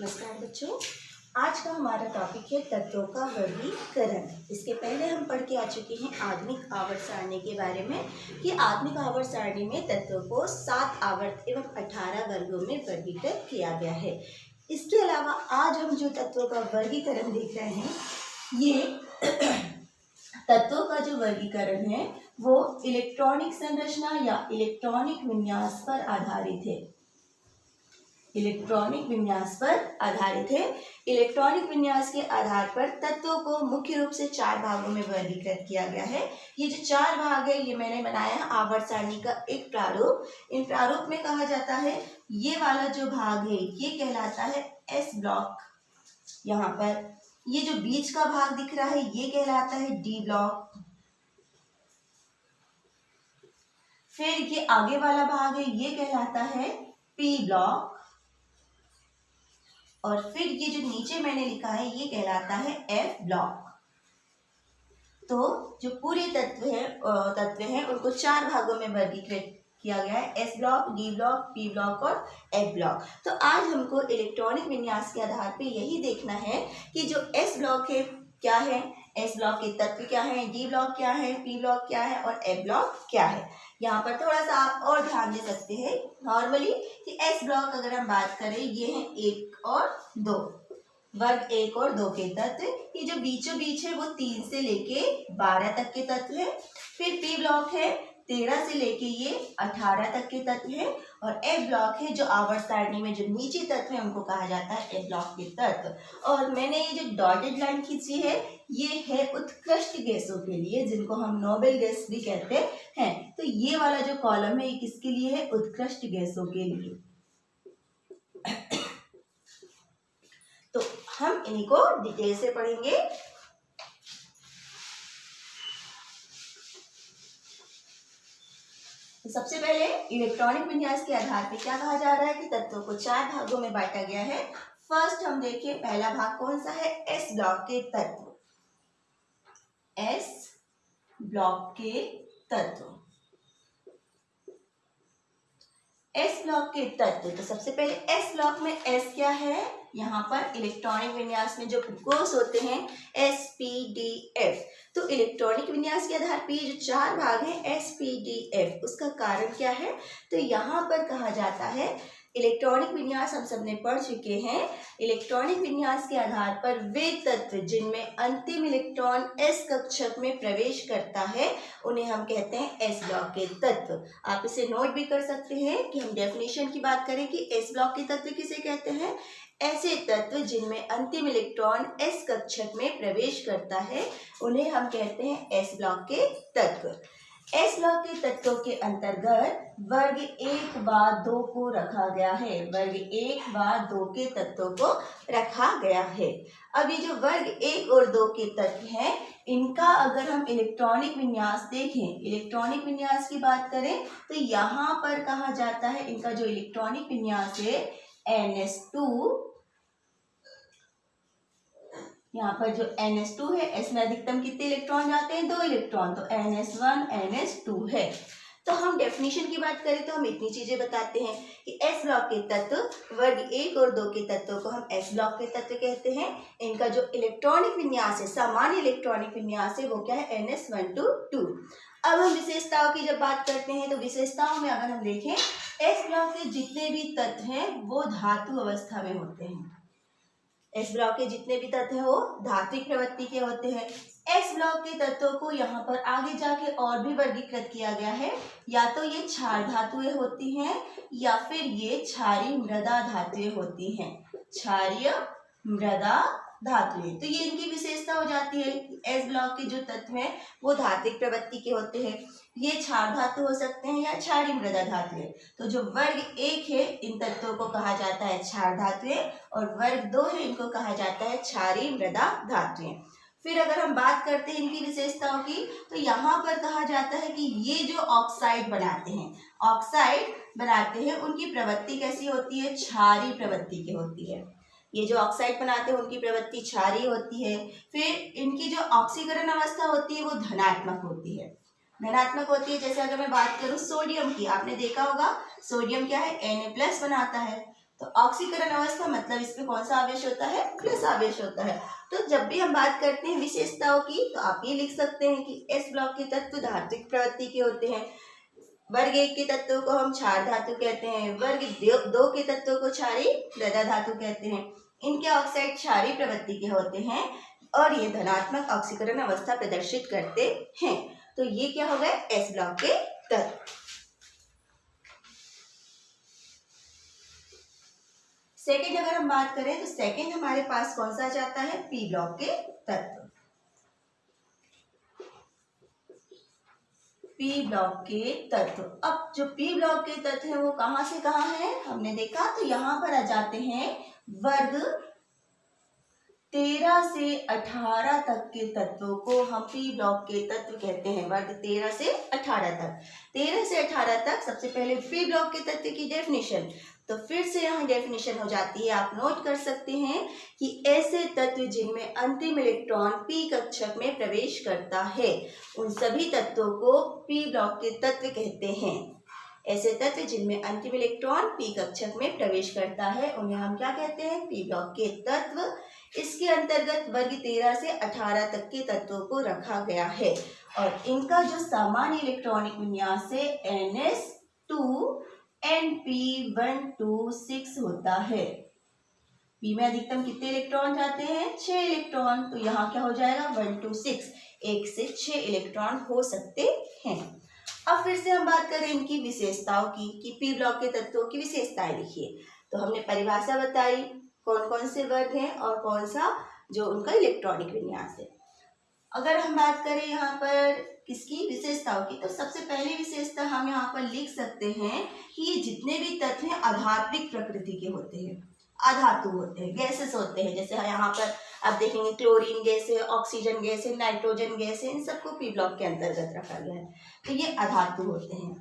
नमस्कार बच्चों, आज का हमारा टॉपिक है तत्वों का वर्गीकरण। इसके पहले हम पढ़ के आ चुके हैं आधुनिक आवर्त सारणी के बारे में कि आधुनिक आवर्त सारणी में तत्वों को 7 आवर्त एवं 18 वर्गों में वर्गीकृत किया गया है। इसके अलावा आज हम जो तत्वों का वर्गीकरण देख रहे हैं, ये तत्वों का जो वर्गीकरण है वो इलेक्ट्रॉनिक संरचना या इलेक्ट्रॉनिक विन्यास पर आधारित है। इलेक्ट्रॉनिक विन्यास पर आधारित है। इलेक्ट्रॉनिक विन्यास के आधार पर तत्वों को मुख्य रूप से 4 भागों में वर्गीकृत किया गया है। ये जो 4 भाग है ये मैंने बनाया है आवर्त सारणी का एक प्रारूप। इन प्रारूप में कहा जाता है ये वाला जो भाग है ये कहलाता है एस ब्लॉक। यहाँ पर ये जो बीच का भाग दिख रहा है ये कहलाता है डी ब्लॉक। फिर ये आगे वाला भाग है ये कहलाता है पी ब्लॉक। और फिर ये जो नीचे मैंने लिखा है ये कहलाता है एफ ब्लॉक। तो जो पूरे तत्व हैं उनको 4 भागों में वर्गीकृत किया गया है, S block, D block, P block और एफ ब्लॉक। तो आज हमको इलेक्ट्रॉनिक विन्यास के आधार पे यही देखना है कि जो एस ब्लॉक है क्या है, एस ब्लॉक के तत्व क्या है, डी ब्लॉक क्या है, पी ब्लॉक क्या है और एफ ब्लॉक क्या है। यहाँ पर थोड़ा सा आप और ध्यान दे सकते हैं नॉर्मली कि एस ब्लॉक अगर हम बात करें ये है 1 और 2, वर्ग 1 और 2 के तत्व। ये जो बीचों बीच है वो 3 से लेके 12 तक के तत्व है। फिर पी ब्लॉक है 13 से लेके ये 18 तक के तत्व है। और एफ ब्लॉक है जो आवर्त सारणी में जो नीचे तत्व है उनको कहा जाता है एफ ब्लॉक के तत्व। और मैंने ये जो डॉटेड लाइन खींची है ये है उत्कृष्ट गैसों के लिए, जिनको हम नोबेल गैस भी कहते हैं। तो ये वाला जो कॉलम है ये किसके लिए है, उत्कृष्ट गैसों के लिए। तो हम इनको डिटेल से पढ़ेंगे। तो सबसे पहले इलेक्ट्रॉनिक विन्यास के आधार पे क्या कहा जा रहा है कि तत्वों को 4 भागों में बांटा गया है। फर्स्ट हम देखिए पहला भाग कौन सा है, एस ब्लॉक के तत्व। एस ब्लॉक के तत्व, एस ब्लॉक के तत्व। तो सबसे पहले एस ब्लॉक में एस क्या है, यहाँ पर इलेक्ट्रॉनिक विन्यास में जो कोष होते हैं एस पी डी एफ। तो इलेक्ट्रॉनिक विन्यास के आधार पर ये जो 4 भाग हैं एस पी डी एफ, उसका कारण क्या है, तो यहाँ पर कहा जाता है इलेक्ट्रॉनिक विन्यास हम सबने पढ़ चुके हैं। इलेक्ट्रॉनिक विन्यास के आधार पर वे तत्व जिनमें अंतिम इलेक्ट्रॉन एस कक्षक में प्रवेश करता है उन्हें हम कहते हैं एस ब्लॉक के तत्व। आप इसे नोट भी कर सकते हैं कि हम डेफिनेशन की बात करें कि एस ब्लॉक के तत्व किसे कहते हैं, ऐसे तत्व जिनमें अंतिम इलेक्ट्रॉन एस कक्षक में प्रवेश करता है उन्हें हम कहते हैं एस ब्लॉक के तत्व। एस ब्लॉक के तत्वों के अंतर्गत वर्ग 1 व 2 को रखा गया है। वर्ग 1 व 2 के तत्वों को रखा गया है। अब ये जो वर्ग 1 और 2 के तत्व हैं इनका अगर हम इलेक्ट्रॉनिक विन्यास देखें, इलेक्ट्रॉनिक विन्यास की बात करें तो यहाँ पर कहा जाता है इनका जो इलेक्ट्रॉनिक विन्यास है NS2। यहाँ पर जो NS2 है इसमें अधिकतम कितने इलेक्ट्रॉन जाते हैं, 2 इलेक्ट्रॉन। तो NS1 NS2 है। तो हम डेफिनेशन की बात करें तो हम इतनी चीजें बताते हैं कि एस ब्लॉक के तत्व वर्ग 1 और 2 के तत्वों को हम एस ब्लॉक के तत्व कहते हैं। इनका जो इलेक्ट्रॉनिक विन्यास है, सामान्य इलेक्ट्रॉनिक विन्यास है, वो क्या है NS1 to 2। अब हम विशेषताओं की जब बात करते हैं तो विशेषताओं में अगर हम देखें एस ब्लॉक के जितने भी तत्व हैं वो धातु अवस्था में होते हैं। एस ब्लॉक के जितने भी तत्व हैं वो धात्विक प्रवृत्ति के होते हैं। एस ब्लॉक के तत्वों को यहाँ पर आगे जाके और भी वर्गीकृत किया गया है, या तो ये क्षार धातुएं होती हैं या फिर ये क्षारीय मृदा धातुएं होती हैं। क्षारीय मृदा धातुएं, तो ये इनकी विशेषता हो जाती है। एस ब्लॉक के जो तत्व हैं वो धात्विक प्रवृत्ति के होते हैं। ये क्षार धातु हो सकते हैं या क्षारीय मृदा धातुएं। तो जो वर्ग 1 है इन तत्वों को कहा जाता है क्षार धातुएं और वर्ग 2 है इनको कहा जाता है क्षारीय मृदा धातुएं। फिर अगर हम बात करते हैं इनकी विशेषताओं की तो यहाँ पर कहा जाता है कि ये जो ऑक्साइड बनाते हैं उनकी प्रवृत्ति कैसी होती है, क्षारीय प्रवृत्ति की होती है। ये जो ऑक्साइड बनाते हैं उनकी प्रवृत्ति क्षारीय होती है। फिर इनकी जो ऑक्सीकरण अवस्था होती है वो धनात्मक होती है। जैसे अगर मैं बात करूं सोडियम की, आपने देखा होगा सोडियम क्या है Na+ बनाता है। तो ऑक्सीकरण अवस्था मतलब इसमें कौन सा आवेश होता है, प्लस आवेश होता है। तो जब भी हम बात करते हैं विशेषताओं की तो आप ये लिख सकते हैं कि एस ब्लॉक के तत्व धात्विक प्रवृत्ति के होते हैं, वर्ग 1 के तत्वों को हम क्षार धातु कहते हैं, वर्ग 2 के तत्वों को क्षारीय मृदा धातु कहते हैं। इनके ऑक्साइड क्षारीय प्रवृत्ति के होते हैं और ये धनात्मक ऑक्सीकरण अवस्था प्रदर्शित करते हैं। तो ये क्या हो गए, एस ब्लॉक के तत्व। सेकंड अगर हम बात करें तो सेकंड हमारे पास कौन सा जाता है, पी ब्लॉक के तत्व। पी ब्लॉक के तत्व, अब जो पी ब्लॉक के तत्व है वो कहां से कहां है, हमने देखा तो यहाँ पर आ जाते हैं वर्ग 13 से 18 तक के तत्वों को हम पी ब्लॉक के तत्व कहते हैं। वर्ग 13 से 18 तक, 13 से 18 तक सबसे पहले पी ब्लॉक के तत्व की डेफिनेशन, तो फिर से यहाँ डेफिनेशन हो जाती है, आप नोट कर सकते हैं कि ऐसे तत्व जिनमें अंतिम इलेक्ट्रॉन पी कक्षक में प्रवेश करता है उन सभी तत्वों को पी ब्लॉक के तत्व कहते हैं। ऐसे तत्व जिनमें अंतिम इलेक्ट्रॉन पी कक्षक में प्रवेश करता है उन्हें हम क्या कहते हैं, पी ब्लॉक के तत्व। इसके अंतर्गत वर्ग 13 से 18 तक के तत्वों को रखा गया है और इनका जो सामान्य इलेक्ट्रॉनिक विन्यास है NS2Np126 होता है। पी में अधिकतम कितने इलेक्ट्रॉन जाते हैं, 6 इलेक्ट्रॉन, तो यहाँ क्या हो जाएगा 126, 1 से 6 इलेक्ट्रॉन हो सकते हैं। अब फिर से हम बात करें इनकी विशेषताओं की कि पी ब्लॉक के तत्वों की विशेषताएं लिखिए। तो हमने परिभाषा बताई, कौन कौन से वर्ग हैं और कौन सा जो उनका इलेक्ट्रॉनिक विन्यास है। अगर हम बात करें यहाँ पर किसकी विशेषताओं की, तो सबसे पहली विशेषता हम यहाँ पर लिख सकते हैं कि ये जितने भी तत्व हैं आधात्विक प्रकृति के होते हैं, अधातु होते हैं, गैसेस होते हैं। जैसे यहाँ पर आप देखेंगे क्लोरीन गैस है, ऑक्सीजन गैस है, नाइट्रोजन गैस है, इन सबको पी ब्लॉक के अंतर्गत रखा गया है, तो ये अधातु होते हैं।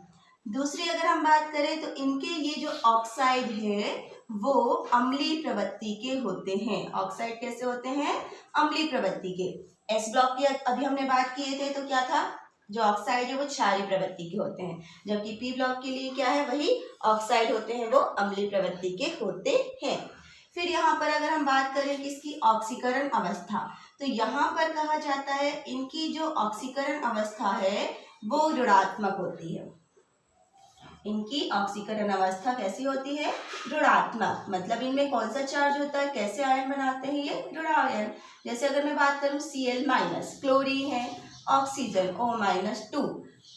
दूसरी अगर हम बात करें तो इनके ये जो ऑक्साइड है वो अम्लीय प्रवृत्ति के होते हैं। ऑक्साइड कैसे होते हैं, अम्लीय प्रवृत्ति के। एस ब्लॉक की अभी हमने बात किए थे तो क्या था, जो ऑक्साइड है वो क्षारीय प्रवृत्ति के होते हैं, जबकि पी ब्लॉक के लिए क्या है, वही ऑक्साइड होते हैं, वो अम्लीय प्रवृत्ति के होते हैं। फिर यहाँ पर अगर हम बात करें किसकी, ऑक्सीकरण अवस्था, तो यहाँ पर कहा जाता है इनकी जो ऑक्सीकरण अवस्था है वो ऋणात्मक होती है। इनकी ऑक्सीकरण अवस्था कैसी होती है, ऋणात्मक, मतलब इनमें कौन सा चार्ज होता है, कैसे आयन बनाते हैं ये, ऋण आयन। जैसे अगर मैं बात करूं Cl- क्लोरीन है, ऑक्सीजन O-2,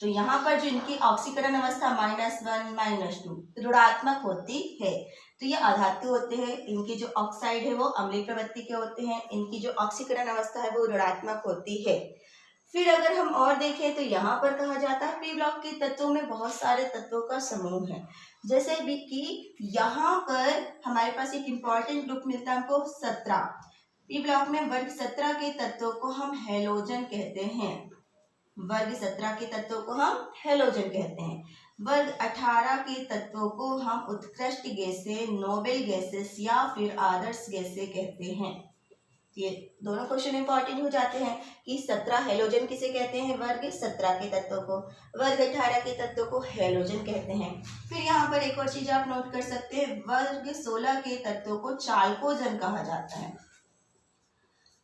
तो यहाँ पर जो इनकी ऑक्सीकरण अवस्था -1 -2 ऋणात्मक होती है, तो ये अधातु होते हैं। इनकी जो ऑक्साइड है वो अम्लीय प्रवृत्ति के होते हैं, इनकी जो ऑक्सीकरण अवस्था है वो ऋणात्मक होती है। फिर अगर हम और देखें तो यहाँ पर कहा जाता है पी ब्लॉक के तत्वों में बहुत सारे तत्वों का समूह है। जैसे भी कि यहाँ पर हमारे पास एक इम्पॉर्टेंट ग्रुप मिलता है हमको 17। पी ब्लॉक में वर्ग 17 के तत्वों को हम हैलोजन कहते हैं। वर्ग 17 के तत्वों को हम हैलोजन कहते हैं। वर्ग 18 के तत्वों को हम उत्कृष्ट गैसें, नोबेल गैसेस या फिर आदर्श गैसें कहते हैं। ये दोनों क्वेश्चन इंपॉर्टेंट हो जाते हैं कि 17 हैलोजन किसे कहते हैं, वर्ग 17 के तत्वों को, वर्ग 18 के तत्वों को हैलोजन कहते हैं। फिर यहाँ पर एक और चीज आप नोट कर सकते हैं, वर्ग 16 के तत्वों को चालकोजन कहा जाता है।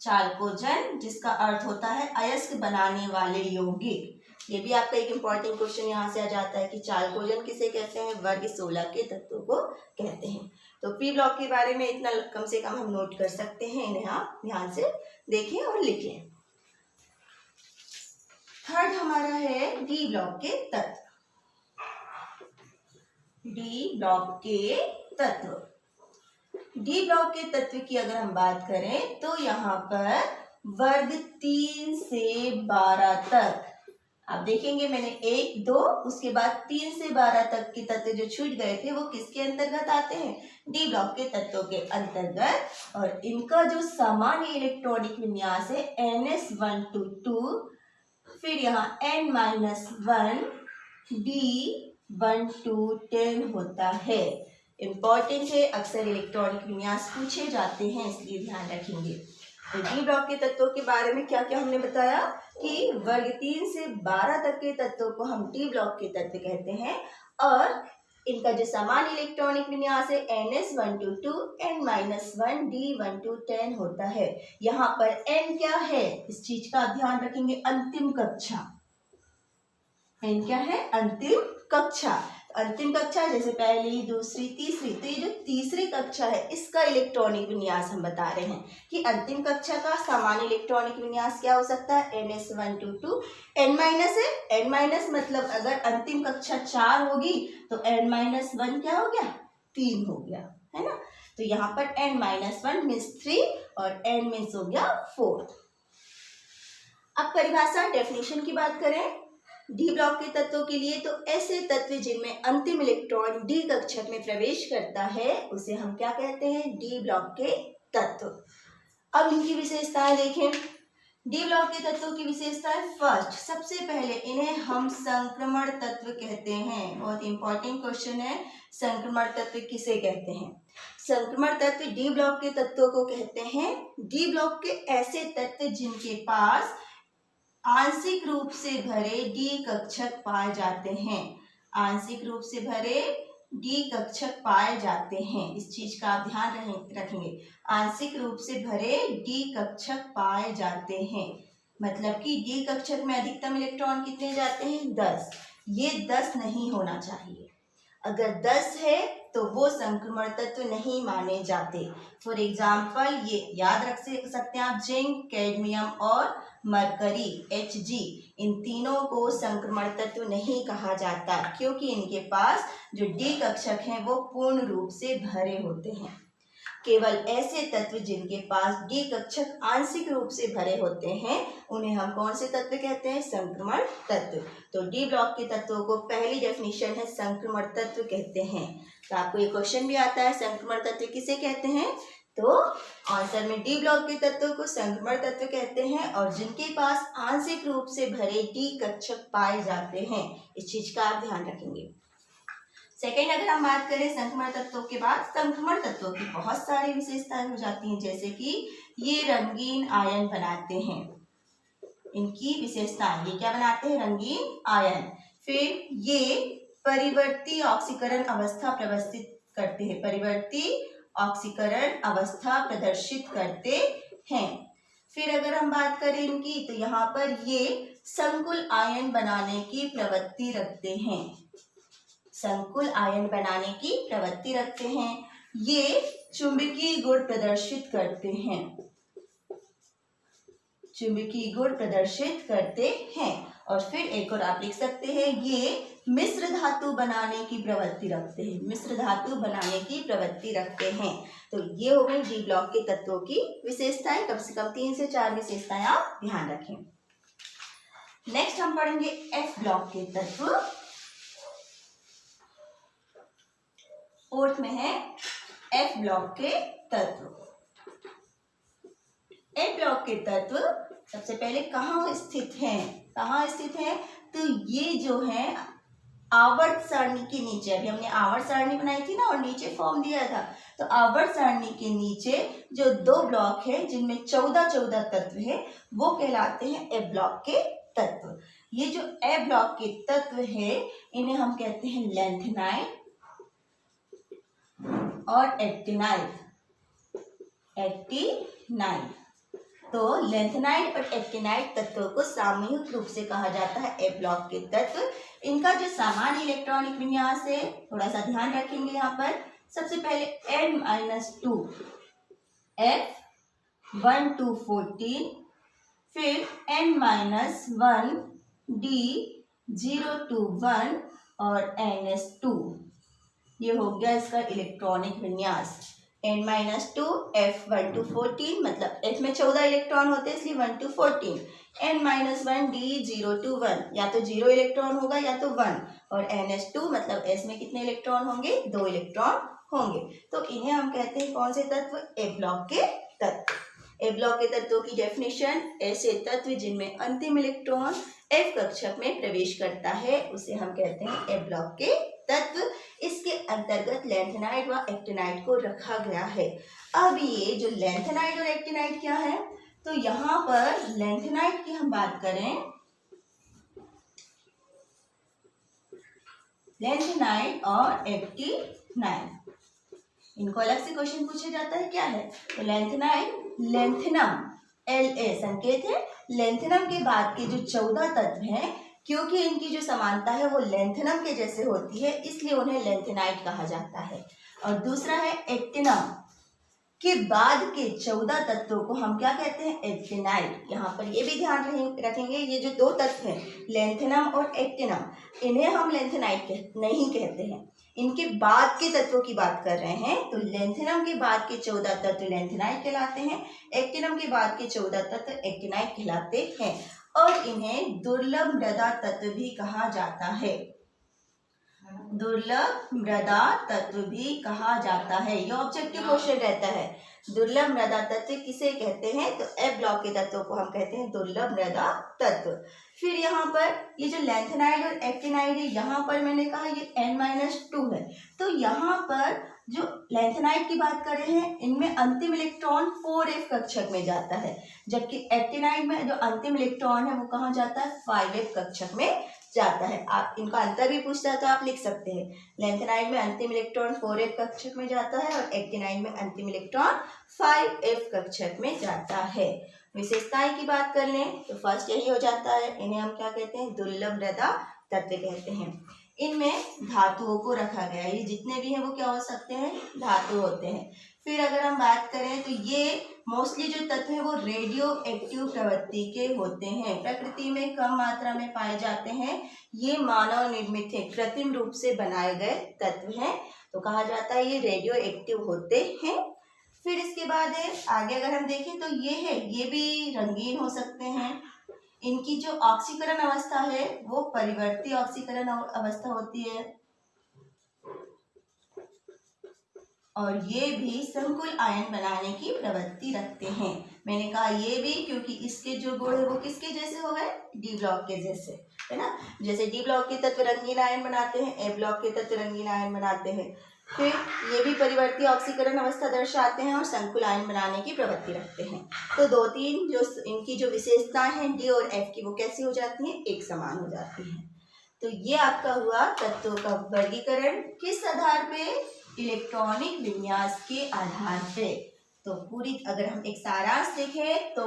चालकोजन जिसका अर्थ होता है अयस्क बनाने वाले यौगिक। ये भी आपका एक इम्पॉर्टेंट क्वेश्चन यहाँ से आ जाता है कि चालकोजन किसे कहते हैं, वर्ग 16 के तत्वों को कहते हैं। तो पी ब्लॉक के बारे में इतना कम से कम हम नोट कर सकते हैं, इन्हें आप ध्यान से देखें और लिखें। थर्ड हमारा है डी ब्लॉक के तत्व। डी ब्लॉक के तत्व, डी ब्लॉक के तत्व की अगर हम बात करें तो यहाँ पर वर्ग 3 से 12 तक आप देखेंगे, मैंने 1 2 उसके बाद 3 से 12 तक के तत्व जो छूट गए थे वो किसके अंतर्गत आते हैं, डी ब्लॉक के तत्वों के अंतर्गत। और इनका जो सामान्य इलेक्ट्रॉनिक विन्यास है NS122, फिर यहाँ N-1 D1 to 10 होता है। इम्पॉर्टेंट है, अक्सर इलेक्ट्रॉनिक विन्यास पूछे जाते हैं, इसलिए ध्यान रखेंगे। तो डी ब्लॉक के तत्वों के बारे में क्या क्या हमने बताया कि वर्ग 3 से 12 तक के तत्वों को हम डी ब्लॉक के तत्व कहते हैं और इनका जो समान इलेक्ट्रॉनिक विन्यास है ns122 n-1 d12 10 होता है। यहाँ पर n क्या है, इस चीज का ध्यान रखेंगे, अंतिम कक्षा। n क्या है, अंतिम कक्षा। अंतिम कक्षा जैसे पहली, दूसरी, तीसरी, तो ये जो तीसरी कक्षा है इसका इलेक्ट्रॉनिक विन्यास हम बता रहे हैं कि अंतिम कक्षा का सामान्य इलेक्ट्रॉनिक विन्यास क्या हो सकता है, ns122 n माइनस है, n माइनस मतलब अगर अंतिम कक्षा 4 होगी तो n-1 क्या हो गया, 3 हो गया, है ना। तो यहाँ पर n-1 मीन्स 3 और n मीन्स हो गया 4। अब परिभाषा डेफिनेशन की बात करें डी ब्लॉक के तत्वों के लिए, तो ऐसे तत्व जिनमें अंतिम इलेक्ट्रॉन डी कक्षक में प्रवेश करता है उसे हम क्या कहते हैं, डी ब्लॉक के तत्व। अब इनकी विशेषताएं देखें। डी ब्लॉक के तत्वों की विशेषताएं, फर्स्ट सबसे पहले इन्हें हम संक्रमण तत्व कहते हैं। बहुत इंपॉर्टेंट क्वेश्चन है, संक्रमण तत्व किसे कहते हैं। संक्रमण तत्व डी ब्लॉक के तत्वों को कहते हैं। डी ब्लॉक के ऐसे तत्व जिनके पास आंशिक रूप से भरे डी कक्षक पाए जाते हैं। आंशिक रूप से भरे डी कक्षक पाए जाते हैं, इस चीज का आप ध्यान रखेंगे। आंशिक रूप से भरे डी कक्षक पाए जाते हैं मतलब कि डी कक्षक में अधिकतम इलेक्ट्रॉन कितने जाते हैं, 10। ये 10 नहीं होना चाहिए। अगर 10 है तो वो संक्रमण तत्व नहीं माने जाते। फॉर एग्जाम्पल ये याद रख सकते हैं आप, जिंक, कैडमियम और मरकरी Hg, इन तीनों को संक्रमण तत्व नहीं कहा जाता क्योंकि इनके पास जो डी कक्षक हैं वो पूर्ण रूप से भरे होते हैं। केवल ऐसे तत्व जिनके पास डी कक्षक आंशिक रूप से भरे होते हैं उन्हें हम कौन से तत्व कहते हैं, संक्रमण तत्व। तो डी ब्लॉक के तत्वों को पहली डेफिनेशन है संक्रमण तत्व कहते हैं। तो आपको ये क्वेश्चन भी आता है, संक्रमण तत्व किसे कहते हैं, तो आंसर में डी ब्लॉक के तत्वों को संक्रमण तत्व कहते हैं और जिनके पास आंशिक रूप से भरे डी कक्षक पाए जाते हैं, इस चीज का आप ध्यान रखेंगे। सेकेंड, अगर हम बात करें संक्रमण तत्वों के बाद, संक्रमण तत्वों की बहुत सारी विशेषताएं हो जाती हैं, जैसे कि ये रंगीन आयन बनाते हैं। इनकी विशेषताएं, ये क्या बनाते हैं, रंगीन आयन। फिर ये परिवर्ती ऑक्सीकरण अवस्था प्रदर्शित करते हैं, परिवर्ती ऑक्सीकरण अवस्था प्रदर्शित करते हैं। फिर अगर हम बात करें इनकी, तो यहाँ पर ये संकुल आयन बनाने की प्रवृत्ति रखते हैं, संकुल आयन बनाने की प्रवृत्ति रखते हैं। ये चुंबकीय गुण प्रदर्शित करते हैं, चुंबकीय गुण प्रदर्शित करते हैं। और फिर एक और आप लिख सकते हैं, ये मिश्र धातु बनाने की प्रवृत्ति रखते हैं, मिश्र धातु बनाने की प्रवृत्ति रखते हैं। तो ये हो गई डी ब्लॉक के तत्वों की विशेषताएं। कम से कम 3 से 4 विशेषताएं आप ध्यान रखें। नेक्स्ट हम पढ़ेंगे एफ ब्लॉक के तत्व। फोर्थ में है एफ ब्लॉक के तत्व। एफ ब्लॉक के तत्व सबसे पहले कहाँ स्थित हैं, कहाँ स्थित है, तो ये जो है आवर्त सारणी के नीचे, अभी हमने आवर्त सारणी बनाई थी ना और नीचे फॉर्म दिया था, तो आवर्त सारणी के नीचे जो 2 ब्लॉक है जिनमें 14 तत्व है वो कहलाते हैं एफ ब्लॉक के तत्व। ये जो एफ ब्लॉक के तत्व है इन्हें हम कहते हैं लैंथेनाइड और एक्टिनाइड, एक्टिनाइड। तो लैंथेनाइड और एक्टिनाइड तत्वों को सामूहिक रूप से कहा जाता है एफ ब्लॉक के तत्व। इनका जो सामान्य इलेक्ट्रॉनिक विन्यास है थोड़ा सा ध्यान रखेंगे यहाँ पर। सबसे पहले n-2 F1214, फिर n-1 D021 और ns2, ये हो गया इसका इलेक्ट्रॉनिक विन्यास। n-2 F1-14 मतलब F में 14 इलेक्ट्रॉन होते हैं इसलिए 1 to 14, n-1 D021 या तो 0 इलेक्ट्रॉन होगा या तो 1, और ns2 मतलब S में कितने इलेक्ट्रॉन होंगे, 2 इलेक्ट्रॉन होंगे। तो इन्हें हम कहते हैं कौन से तत्व, एफ ब्लॉक के तत्व। एफ ब्लॉक के तत्वों की डेफिनेशन, ऐसे तत्व जिनमें अंतिम इलेक्ट्रॉन एफ कक्षक में प्रवेश करता है उसे हम कहते हैं एफ ब्लॉक के तत्व। इसके अंतर्गत लैंथेनाइड व एक्टिनाइड को रखा गया है। अब ये जो लैंथेनाइड और एक्टिनाइड क्या है, तो यहाँ पर लैंथेनाइड की हम बात करें, लेंथेनाइड और एक्टिनाइड। इनको अलग से क्वेश्चन पूछा जाता है, क्या है? तो लेंथेनाइड लेंथेनम, La संकेत है। लेंथेनम के बाद के जो 14 तत्व हैं, क्योंकि इनकी जो समानता है वो लेंथेनम के जैसे होती है, इसलिए उन्हें लेंथेनाइड कहा जाता है। और दूसरा है एक्टिनम के बाद के 14 तत्वों को हम क्या कहते हैं? एक्टिनाइड। यहाँ पर ये भी ध्यान रखेंगे, ये जो 2 तत्व हैं लेंथेनम और एक्टिनम, इन्हें हम लेंथेनाइड नहीं कहते हैं। इनके बाद के तत्वों की बात कर रहे हैं, तो लेंथेनम के बाद के 14 तत्व लेंथेनाइड कहलाते हैं, एक्टिनम के बाद के 14 तत्व एक्टिनाइड कहलाते हैं। और इन्हें दुर्लभ मृदा तत्व भी कहा जाता है। दुर्लभ मृदा तत्व भी कहा जाता है। ये ऑब्जेक्टिव क्वेश्चन रहता है। दुर्लभ मृदा तत्व किसे कहते हैं? तो एफ ब्लॉक के तत्वों को हम कहते हैं दुर्लभ मृदा तत्व। फिर यहाँ पर ये जो लेंथेनाइड और एक्टिनाइड है, यहाँ पर मैंने कहा ये N-2 है। तो यहाँ पर जो लेंथेनाइड की बात कर रहे हैं, इनमें अंतिम इलेक्ट्रॉन 4f कक्षक में जाता है, जबकि एक्टिनाइड में जो अंतिम इलेक्ट्रॉन है वो कहाँ जाता है? 5f कक्षक में जाता है। आप इनका अंतर भी पूछता है तो आप लिख सकते हैं, लेंथेनाइड में अंतिम इलेक्ट्रॉन 4f कक्षक में जाता है और एक्टिनाइड में अंतिम इलेक्ट्रॉन 5f कक्षक में जाता है। विशेषताएं की बात कर लें तो फर्स्ट यही हो जाता है, इन्हें हम क्या कहते हैं? दुर्लभ मृदा तत्व कहते हैं। इनमें धातुओं को रखा गया है, ये जितने भी हैं वो क्या हो सकते हैं? धातु होते हैं। फिर अगर हम बात करें तो ये मोस्टली जो तत्व है वो रेडियो एक्टिव प्रवृत्ति के होते हैं, प्रकृति में कम मात्रा में पाए जाते हैं। ये मानव निर्मित है, कृत्रिम रूप से बनाए गए तत्व हैं, तो कहा जाता है ये रेडियो एक्टिव होते हैं। फिर इसके बाद है आगे अगर हम देखें तो ये है, ये भी रंगीन हो सकते हैं। इनकी जो ऑक्सीकरण अवस्था है वो परिवर्ती ऑक्सीकरण अवस्था होती है, और ये भी संकुल आयन बनाने की प्रवृत्ति रखते हैं। मैंने कहा ये भी क्योंकि इसके जो गुण है वो किसके जैसे हो गए? डी ब्लॉक के जैसे, है ना। जैसे डी ब्लॉक के तत्व रंगीन आयन बनाते हैं, ए ब्लॉक के तत्व रंगीन आयन बनाते हैं। फिर ये भी परिवर्ती ऑक्सीकरण अवस्था दर्शाते हैं और संकुल आयन बनाने की प्रवृत्ति रखते हैं। तो 2-3 जो इनकी जो विशेषताएं हैं डी और एफ की, वो कैसी हो जाती हैं? एक समान हो जाती हैं। तो ये आपका हुआ तत्वों का वर्गीकरण, किस आधार पे? इलेक्ट्रॉनिक विन्यास के आधार पे। तो पूरी अगर हम एक सारांश देखें तो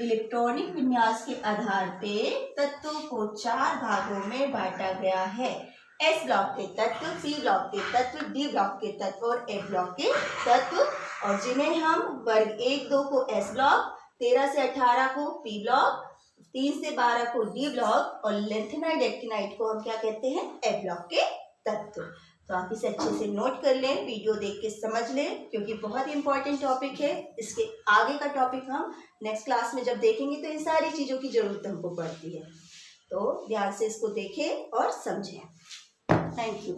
इलेक्ट्रॉनिक विन्यास के आधार पे तत्वों को 4 भागों में बांटा गया है। एस ब्लॉक के तत्व, पी ब्लॉक के तत्व, डी ब्लॉक के तत्व और ए ब्लॉक के तत्व, और जिन्हें हम वर्ग 1-2 को एस ब्लॉक, 13 से 18 को पी ब्लॉक, 3 से 12 को डी ब्लॉक और लेंथेनाइड एक्टिनाइड को हम क्या कहते हैं? ए ब्लॉक के तत्व। तो आप इसे अच्छे से नोट कर लें, वीडियो देख के समझ लें, क्योंकि बहुत ही इंपॉर्टेंट टॉपिक है। इसके आगे का टॉपिक हम नेक्स्ट क्लास में जब देखेंगे तो इन सारी चीज़ों की जरूरत हमको पड़ती है। तो ध्यान से इसको देखें और समझें। Thank you.